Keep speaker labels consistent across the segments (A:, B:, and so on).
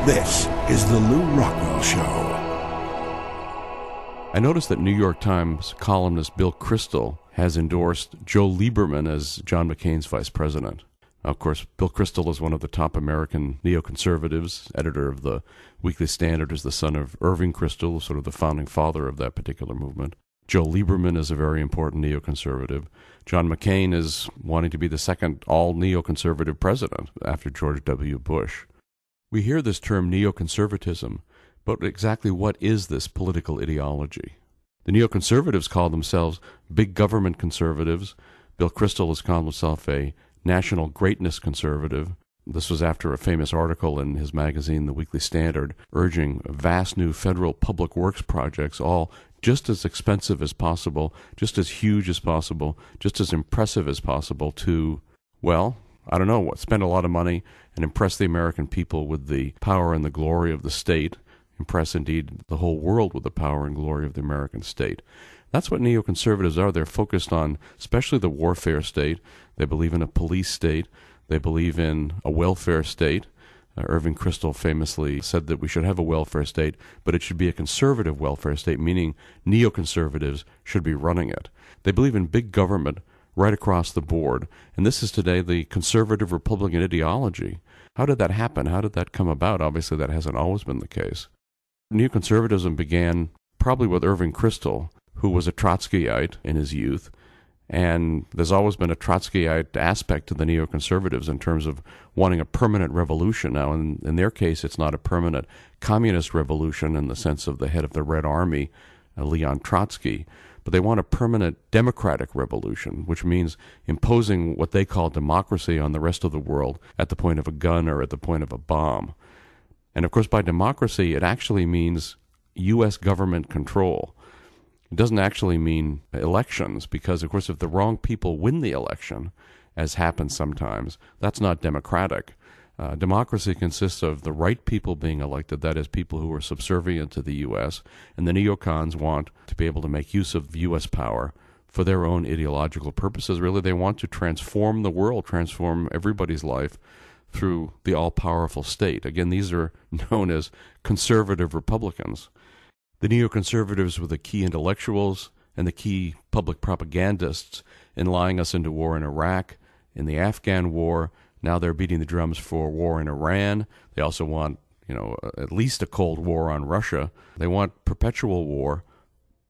A: This is the Lew Rockwell Show.
B: I noticed that New York Times columnist Bill Kristol has endorsed Joe Lieberman as John McCain's vice president. Now, of course, Bill Kristol is one of the top American neoconservatives, editor of the Weekly Standard, is the son of Irving Kristol, sort of the founding father of that particular movement. Joe Lieberman is a very important neoconservative. John McCain is wanting to be the second all-neoconservative president after George W. Bush. We hear this term neoconservatism, but exactly what is this political ideology? The neoconservatives call themselves big government conservatives. Bill Kristol has called himself a national greatness conservative. This was after a famous article in his magazine, The Weekly Standard, urging vast new federal public works projects, all just as expensive as possible, just as huge as possible, just as impressive as possible to, well, I don't know, spend a lot of money and impress the American people with the power and the glory of the state, impress indeed the whole world with the power and glory of the American state. That's what neoconservatives are. They're focused on especially the warfare state. They believe in a police state. They believe in a welfare state. Irving Kristol famously said that we should have a welfare state, but it should be a conservative welfare state, meaning neoconservatives should be running it. They believe in big government right across the board, and this is today the conservative Republican ideology. How did that happen? How did that come about? Obviously, that hasn't always been the case. Neoconservatism began probably with Irving Kristol, who was a Trotskyite in his youth, and there's always been a Trotskyite aspect to the neoconservatives in terms of wanting a permanent revolution. Now, in their case, it's not a permanent communist revolution in the sense of the head of the Red Army, Leon Trotsky, but they want a permanent democratic revolution, which means imposing what they call democracy on the rest of the world at the point of a gun or at the point of a bomb. And of course, by democracy, it actually means U.S. government control. It doesn't actually mean elections, because, of course, if the wrong people win the election, as happens sometimes, that's not democratic. Democracy consists of the right people being elected, that is, people who are subservient to the U.S., and the neocons want to be able to make use of U.S. power for their own ideological purposes. Really, they want to transform the world, transform everybody's life through the all-powerful state. Again, these are known as conservative Republicans. The neoconservatives were the key intellectuals and the key public propagandists in lying us into war in Iraq, in the Afghan war. Now they're beating the drums for war in Iran. They also want, at least a Cold War on Russia. They want perpetual war,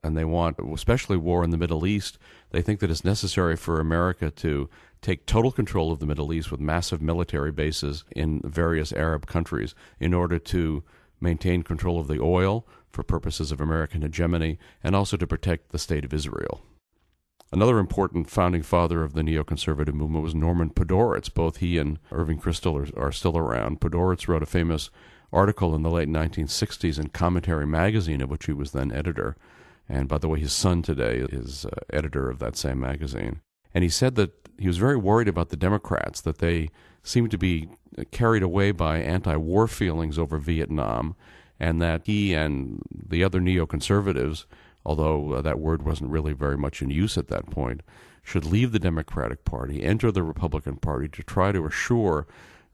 B: and they want especially war in the Middle East. They think that it's necessary for America to take total control of the Middle East with massive military bases in various Arab countries in order to maintain control of the oil for purposes of American hegemony and also to protect the state of Israel. Another important founding father of the neoconservative movement was Norman Podhoretz. Both he and Irving Kristol are still around. Podhoretz wrote a famous article in the late 1960s in Commentary magazine, of which he was then editor. And by the way, his son today is editor of that same magazine. And he said that he was very worried about the Democrats, that they seemed to be carried away by anti-war feelings over Vietnam, and that he and the other neoconservatives, although that word wasn't really very much in use at that point, should leave the Democratic Party, enter the Republican Party to try to assure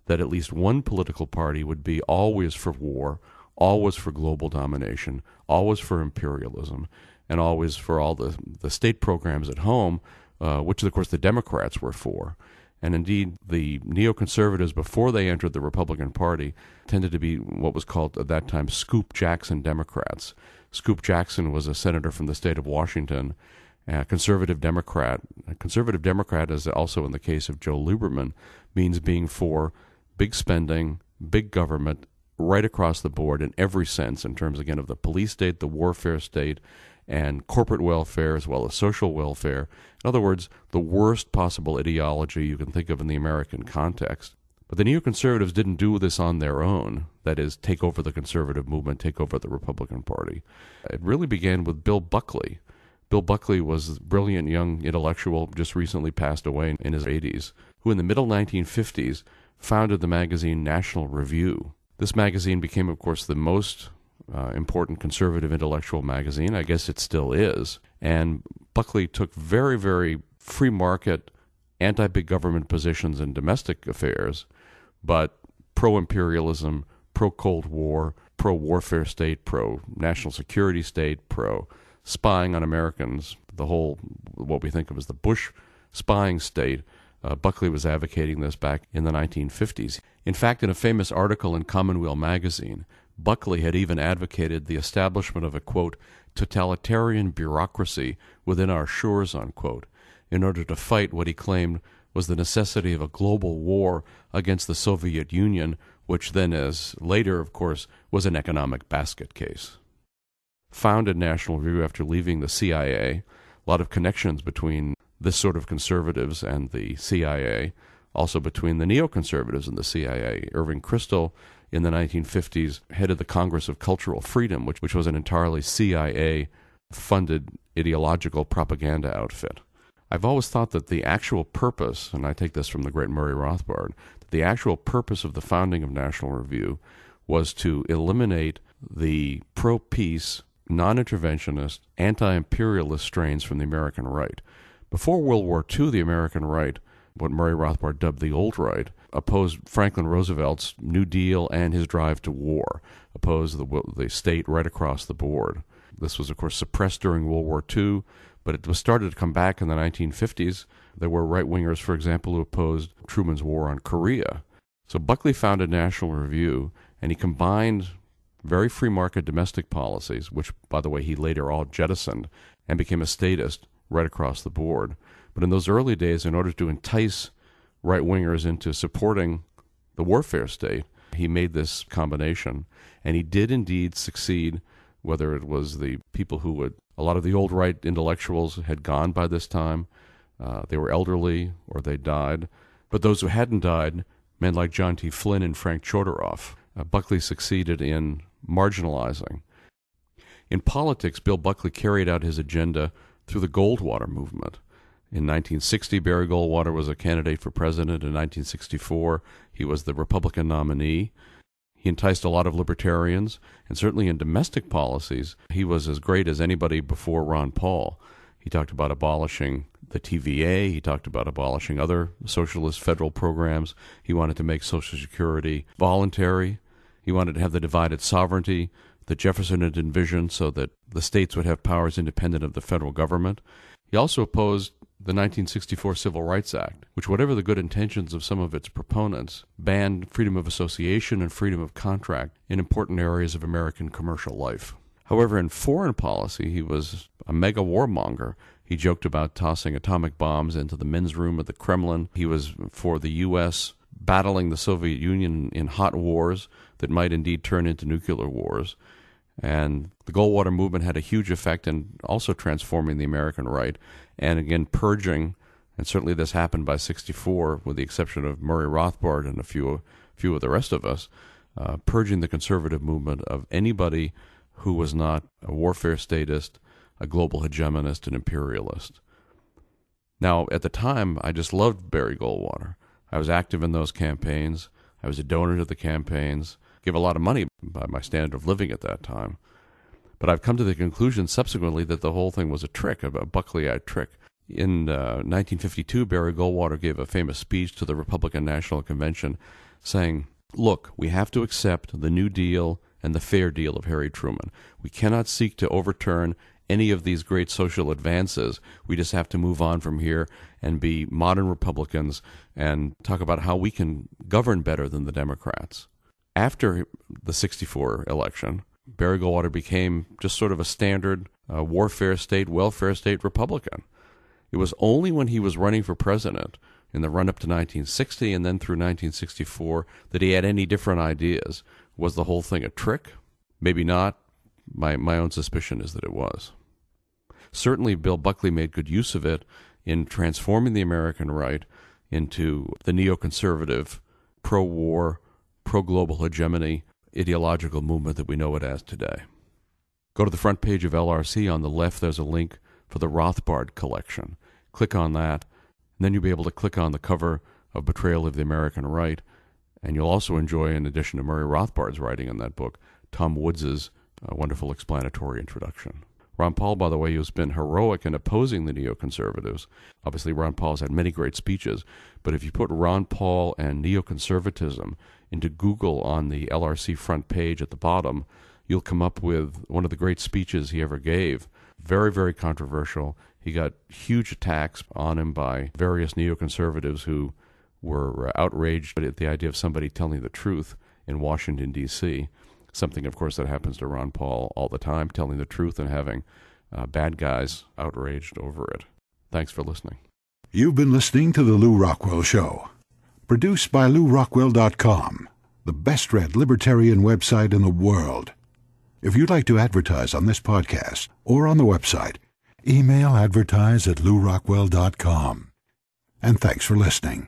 B: that at least one political party would be always for war, always for global domination, always for imperialism, and always for all the state programs at home, which, of course, the Democrats were for. And indeed, the neoconservatives, before they entered the Republican Party, tended to be what was called at that time Scoop Jackson Democrats. Scoop Jackson was a senator from the state of Washington, a conservative Democrat. A conservative Democrat, as also in the case of Joe Lieberman, means being for big spending, big government, right across the board in every sense, in terms, again, of the police state, the warfare state, and corporate welfare as well as social welfare. In other words, the worst possible ideology you can think of in the American context. But the neoconservatives didn't do this on their own, that is, take over the conservative movement, take over the Republican Party. It really began with Bill Buckley. Bill Buckley was a brilliant young intellectual, just recently passed away in his 80s, who in the middle 1950s founded the magazine National Review. This magazine became, of course, the most important conservative intellectual magazine. I guess it still is. And Buckley took very, very free market, anti-big government positions in domestic affairs, but pro-imperialism, pro-Cold War, pro-warfare state, pro-national security state, pro-spying on Americans, the whole, what we think of as the Bush spying state. Buckley was advocating this back in the 1950s. In fact, in a famous article in Commonweal magazine, Buckley had even advocated the establishment of a, quote, totalitarian bureaucracy within our shores, unquote, in order to fight what he claimed was the necessity of a global war against the Soviet Union, which then, as later, of course, was an economic basket case. Founded National Review after leaving the CIA, a lot of connections between this sort of conservatives and the CIA, also between the neoconservatives and the CIA. Irving Kristol, in the 1950s, headed the Congress of Cultural Freedom, which was an entirely CIA-funded ideological propaganda outfit. I've always thought that the actual purpose, and I take this from the great Murray Rothbard, that the actual purpose of the founding of National Review was to eliminate the pro-peace, non-interventionist, anti-imperialist strains from the American right. Before World War II, the American right, what Murray Rothbard dubbed the old right, opposed Franklin Roosevelt's New Deal and his drive to war, opposed the state right across the board. This was, of course, suppressed during World War II, but it was started to come back in the 1950s. There were right-wingers, for example, who opposed Truman's war on Korea. So Buckley founded National Review, and he combined very free market domestic policies, which, by the way, he later all jettisoned and became a statist right across the board. But in those early days, in order to entice right-wingers into supporting the warfare state, he made this combination. And he did indeed succeed, whether it was the people who would, a lot of the old right intellectuals had gone by this time. They were elderly or they died. But those who hadn't died, men like John T. Flynn and Frank Chodorow, Buckley succeeded in marginalizing. In politics, Bill Buckley carried out his agenda through the Goldwater movement. In 1960, Barry Goldwater was a candidate for president. In 1964, he was the Republican nominee. He enticed a lot of libertarians, and certainly in domestic policies, he was as great as anybody before Ron Paul. He talked about abolishing the TVA. He talked about abolishing other socialist federal programs. He wanted to make Social Security voluntary. He wanted to have the divided sovereignty that Jefferson had envisioned so that the states would have powers independent of the federal government. He also opposed the 1964 Civil Rights Act, which, whatever the good intentions of some of its proponents, banned freedom of association and freedom of contract in important areas of American commercial life. However, in foreign policy, he was a mega warmonger. He joked about tossing atomic bombs into the men's room of the Kremlin. He was for the U.S. battling the Soviet Union in hot wars that might indeed turn into nuclear wars. And the Goldwater movement had a huge effect in also transforming the American right, and again purging, and certainly this happened by 1964, with the exception of Murray Rothbard and a few of the rest of us, purging the conservative movement of anybody who was not a warfare statist, a global hegemonist, an imperialist. Now, at the time, I just loved Barry Goldwater. I was active in those campaigns. I was a donor to the campaigns. Gave a lot of money by my standard of living at that time. But I've come to the conclusion subsequently that the whole thing was a trick, a Buckleyite trick. In 1952, Barry Goldwater gave a famous speech to the Republican National Convention saying, "Look, we have to accept the New Deal and the Fair Deal of Harry Truman. We cannot seek to overturn any of these great social advances. We just have to move on from here and be modern Republicans and talk about how we can govern better than the Democrats." After the 1964 election, Barry Goldwater became just sort of a standard warfare state, welfare state Republican. It was only when he was running for president in the run-up to 1960 and then through 1964 that he had any different ideas. Was the whole thing a trick? Maybe not. My own suspicion is that it was. Certainly, Bill Buckley made good use of it in transforming the American right into the neoconservative, pro-war, pro-global hegemony ideological movement that we know it as today. Go to the front page of LRC. On the left, there's a link for the Rothbard collection. Click on that, and then you'll be able to click on the cover of Betrayal of the American Right, and you'll also enjoy, in addition to Murray Rothbard's writing in that book, Tom Woods's wonderful explanatory introduction. Ron Paul, by the way, has been heroic in opposing the neoconservatives. Obviously, Ron Paul's had many great speeches, but if you put Ron Paul and neoconservatism into Google on the LRC front page at the bottom, you'll come up with one of the great speeches he ever gave. Very, very controversial. He got huge attacks on him by various neoconservatives who were outraged at the idea of somebody telling the truth in Washington, D.C., something, of course, that happens to Ron Paul all the time, telling the truth and having bad guys outraged over it. Thanks for listening.
A: You've been listening to The Lew Rockwell Show, produced by LewRockwell.com, the best-read libertarian website in the world. If you'd like to advertise on this podcast or on the website, email advertise@LewRockwell.com. And thanks for listening.